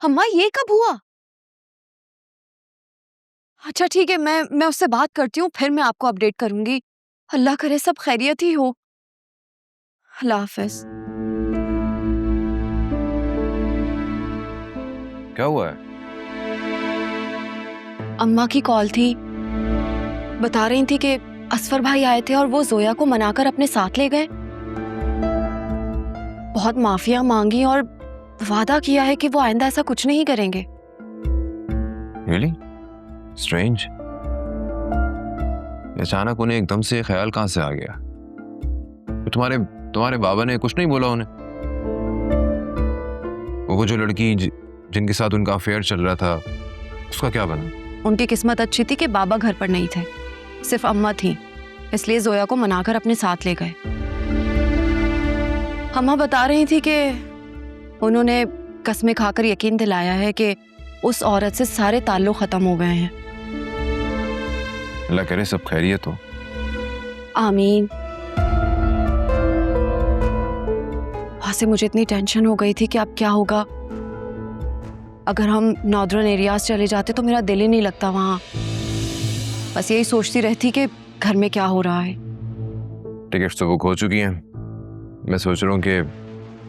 अम्मा ये कब हुआ? अच्छा ठीक है, मैं उससे बात करती हूँ, फिर मैं आपको अपडेट करूंगी। अल्लाह करे सब खैरियत ही हो। अल्लाह हाफिज। क्या हुआ है? अम्मा की कॉल थी, बता रही थी कि असफर भाई आए थे और वो जोया को मनाकर अपने साथ ले गए। बहुत माफिया मांगी और वादा किया है कि वो आइंदा ऐसा कुछ नहीं करेंगे। Really? Strange. अचानक उन्हें एकदम से ख्याल कहाँ से आ गया? तो तुम्हारे बाबा ने कुछ नहीं बोला उन्हें? वो जो लड़की जिनके साथ उनका अफेयर चल रहा था, उसका क्या बना? उनकी किस्मत अच्छी थी कि बाबा घर पर नहीं थे, सिर्फ अम्मा थी, इसलिए जोया को मनाकर अपने साथ ले गए। अम्मा बता रही थी कि उन्होंने कसमें खाकर यकीन दिलाया है कि उस औरत से सारे ताल्लुक खत्म हो गए हैं। अल्लाह करे सब खैरियत हो। आमीन। वहां से मुझे इतनी टेंशन हो गई थी कि अब क्या होगा। अगर हम नॉर्दर्न एरियाज चले जाते तो मेरा दिल ही नहीं लगता वहां। बस यही सोचती रहती कि घर में क्या हो रहा है। टिकट्स तो बुक हो चुकी हैं। मैं सोच रहा हूँ कि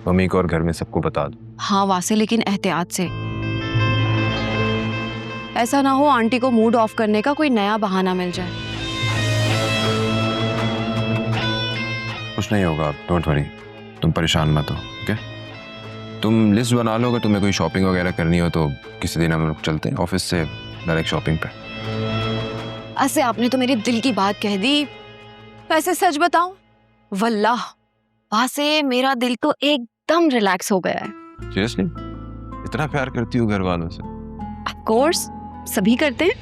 मम्मी को और घर में सबको बता दूं। हाँ वासे, लेकिन एहतियात से। ऐसा ना हो आंटी को मूड ऑफ करने का कोई नया बहाना मिल जाए। कुछ नहीं होगा, डोंट वरी, तुम परेशान मत हो। ओके, तुम लिस्ट बना लो। अगर तुम्हें कोई शॉपिंग वगैरह करनी हो तो किसी दिन हम लोग चलते हैं ऑफिस से डायरेक्ट शॉपिंग पे। ऐसे आपने तो मेरे दिल की बात कह दी। वैसे सच बताऊं, वल्लाह वहां से मेरा दिल तो एकदम रिलैक्स हो गया है। सीरियसली? इतना प्यार करती हो घर वालों से? ऑफ कोर्स, सभी करते हैं।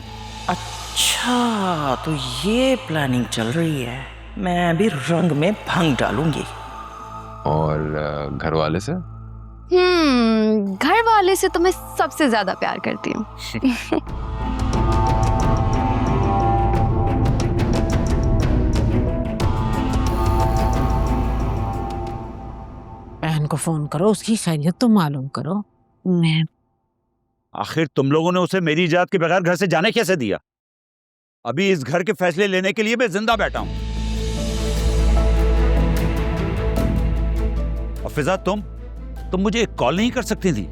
अच्छा, तो ये प्लानिंग चल रही है। मैं भी रंग में भंग डालूंगी। और घर वाले से? घर वाले से तो मैं सबसे ज्यादा प्यार करती हूँ। बहन को फोन करो, उसकी खैरियत तो मालूम करो। मैं आखिर तुम लोगों ने उसे मेरी इजाजत के बगैर घर से जाने कैसे दिया? अभी इस घर के फैसले लेने के लिए मैं जिंदा बैठा हूं। और फिजा, तुम मुझे एक कॉल नहीं कर सकती थी?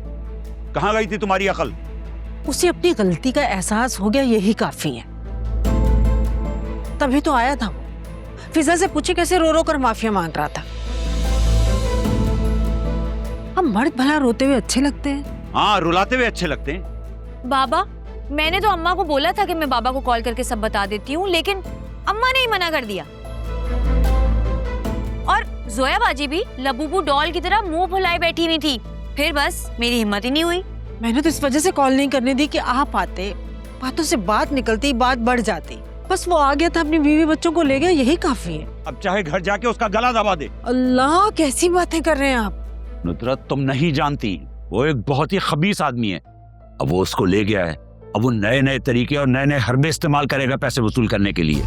कहां गई थी तुम्हारी अकल? उसे अपनी गलती का एहसास हो गया, यही काफी है। तभी तो आया था वो। फिजा से पूछे कैसे रो रो कर माफिया मांग रहा था। हम मर्द भला रोते हुए अच्छे लगते हैं? हाँ, रुलाते हुए अच्छे लगते हैं। बाबा, मैंने तो अम्मा को बोला था कि मैं बाबा को कॉल करके सब बता देती हूँ, लेकिन अम्मा ने ही मना कर दिया। और जोया बाजी भी लबूबू डॉल की तरह मुंह फुलाए बैठी हुई थी। फिर बस मेरी हिम्मत ही नहीं हुई। मैंने तो इस वजह से कॉल नहीं करने दी कि आप आते, बातों से बात निकलती, बात बढ़ जाती। बस वो आ गया था, अपनी बीवी बच्चों को ले गया, यही काफी है। अब चाहे घर जाके उसका गला दबा दे। अल्लाह, कैसी बातें कर रहे हैं आप। नुसरत, तुम नहीं जानती, वो एक बहुत ही खबीस आदमी है। अब वो उसको ले गया है। अब वो नए नए तरीके और नए नए हरबे इस्तेमाल करेगा पैसे वसूल करने के लिए।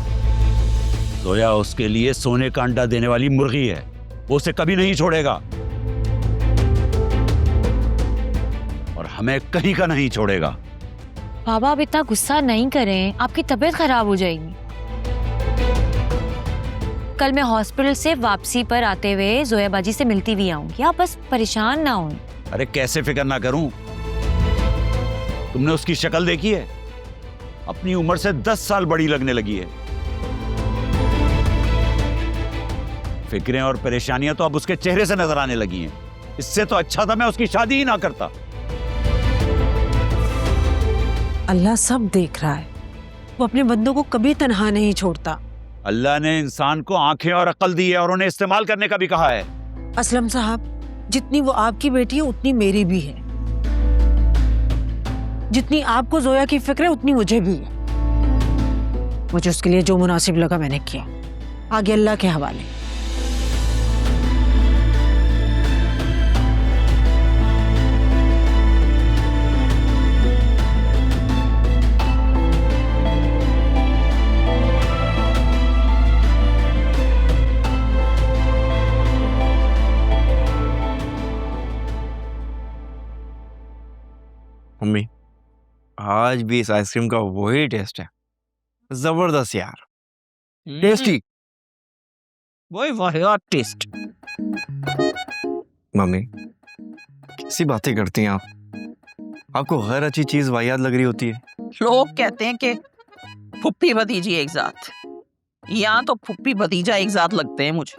जोया उसके लिए सोने का अंडा देने वाली मुर्गी है। वो उसे कभी नहीं छोड़ेगा और हमें कहीं का नहीं छोड़ेगा। बाबा, अब इतना गुस्सा नहीं करें, आपकी तबीयत खराब हो जाएगी। कल मैं हॉस्पिटल से वापसी पर आते हुए जोया बाजी से मिलती भी आऊंगी। आप बस परेशान ना हों। अरे कैसे फिक्र ना करूं? तुमने उसकी शक्ल देखी है? अपनी उम्र से 10 साल बड़ी लगने लगी है। फिक्रें और परेशानियां तो अब उसके चेहरे से नजर आने लगी हैं। इससे तो अच्छा था मैं उसकी शादी ही ना करता। अल्लाह सब देख रहा है, वो अपने बंदों को कभी तन्हा नहीं छोड़ता। अल्लाह ने इंसान को आंखें और अक्ल दी है और उन्हें इस्तेमाल करने का भी कहा है। असलम साहब, जितनी वो आपकी बेटी है उतनी मेरी भी है। जितनी आपको जोया की फिक्र है उतनी मुझे भी है। मुझे उसके लिए जो मुनासिब लगा मैंने किया, आगे अल्लाह के हवाले। मम्मी, आज भी इस आइसक्रीम का वही टेस्ट है, जबरदस्त यार, टेस्टी। वही वाहियात टेस्ट। मम्मी, कैसी बातें करती हैं आप? आपको हर अच्छी चीज वाहियात लग रही होती है। लोग कहते हैं कि फुप्पी भतीजी एक साथ, यहाँ तो फुप्पी भतीजा एक साथ लगते हैं मुझे।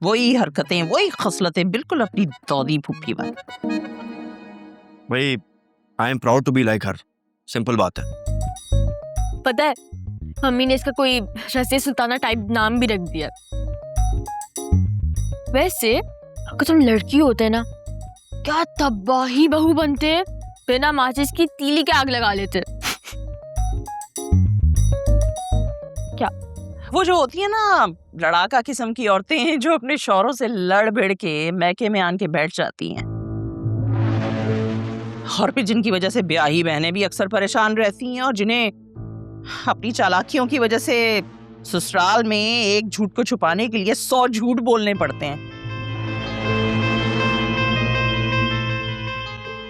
वही हरकतें, वही खसलतें, बिल्कुल अपनी दादी फुप्पी वाली। भाई, I am proud to be like her, simple बात है। पता है मम्मी ने इसका कोई रज़िया सुल्ताना टाइप नाम भी रख दिया। वैसे अगर तुम लड़की होते ना, क्या तबाही बहू बनते, बिना माचिस की तीली के आग लगा लेते। वो जो होती है ना लड़ाका किस्म की औरतें, जो अपने शौहरों से लड़ भिड़ के मैके में आन के बैठ जाती हैं, और फिर जिनकी वजह से ब्याही बहनें भी अक्सर परेशान रहती हैं, और जिन्हें अपनी चालाकियों की वजह से ससुराल में एक झूठ को छुपाने के लिए 100 झूठ बोलने पड़ते हैं।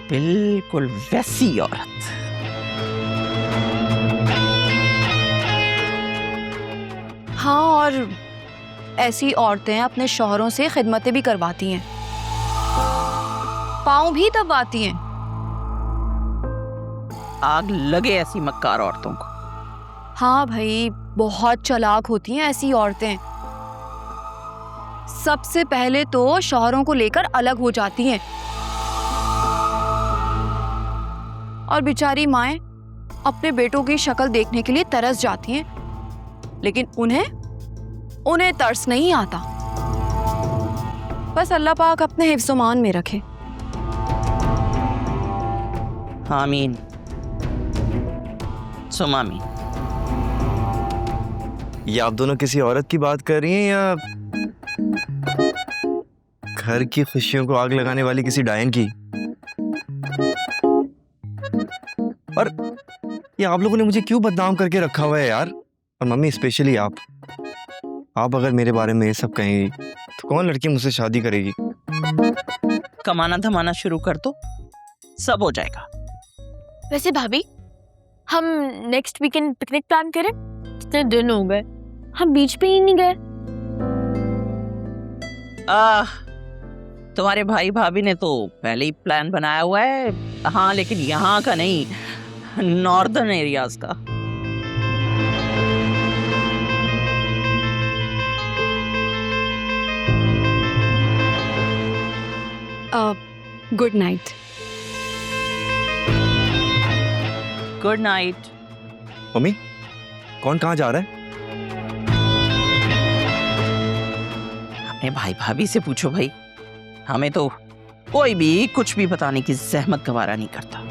बिल्कुल वैसी औरत। हाँ, और ऐसी औरतें अपने शौहरों से खिदमतें भी करवाती हैं, पाँव भी दबाती हैं। आग लगे ऐसी मक्कार औरतों को। हाँ भाई, बहुत चालाक होती हैं ऐसी औरतें। सबसे पहले तो शौहरों को लेकर अलग हो जाती हैं, और बेचारी माएं अपने बेटों की शक्ल देखने के लिए तरस जाती हैं, लेकिन उन्हें तरस नहीं आता। बस अल्लाह पाक अपने हिफ्ज़-ओ-मान में रखे। आमीन सुम आमीन। ये आप दोनों किसी औरत की बात कर रही हैं या घर की खुशियों को आग लगाने वाली किसी डायन की? और ये आप लोगों ने मुझे क्यों बदनाम करके रखा हुआ है यार? और मम्मी, स्पेशली आप अगर मेरे बारे में ये सब कहेंगी तो कौन लड़की मुझसे शादी करेगी? कमाना धमाना शुरू कर दो, सब हो जाएगा। वैसे भाभी, हम नेक्स्ट वीकेंड पिकनिक प्लान करें? कितने दिन हो गए हम बीच पे ही नहीं गए। तुम्हारे भाई भाभी ने तो पहले ही प्लान बनाया हुआ है। हाँ, लेकिन यहाँ का नहीं, नॉर्दर्न एरियाज का। Good night. Good night. Mummy, कौन कहाँ जा रहा है? अपने भाई भाभी से पूछो भाई, हमें तो कोई भी कुछ भी बताने की जहमत गवारा नहीं करता।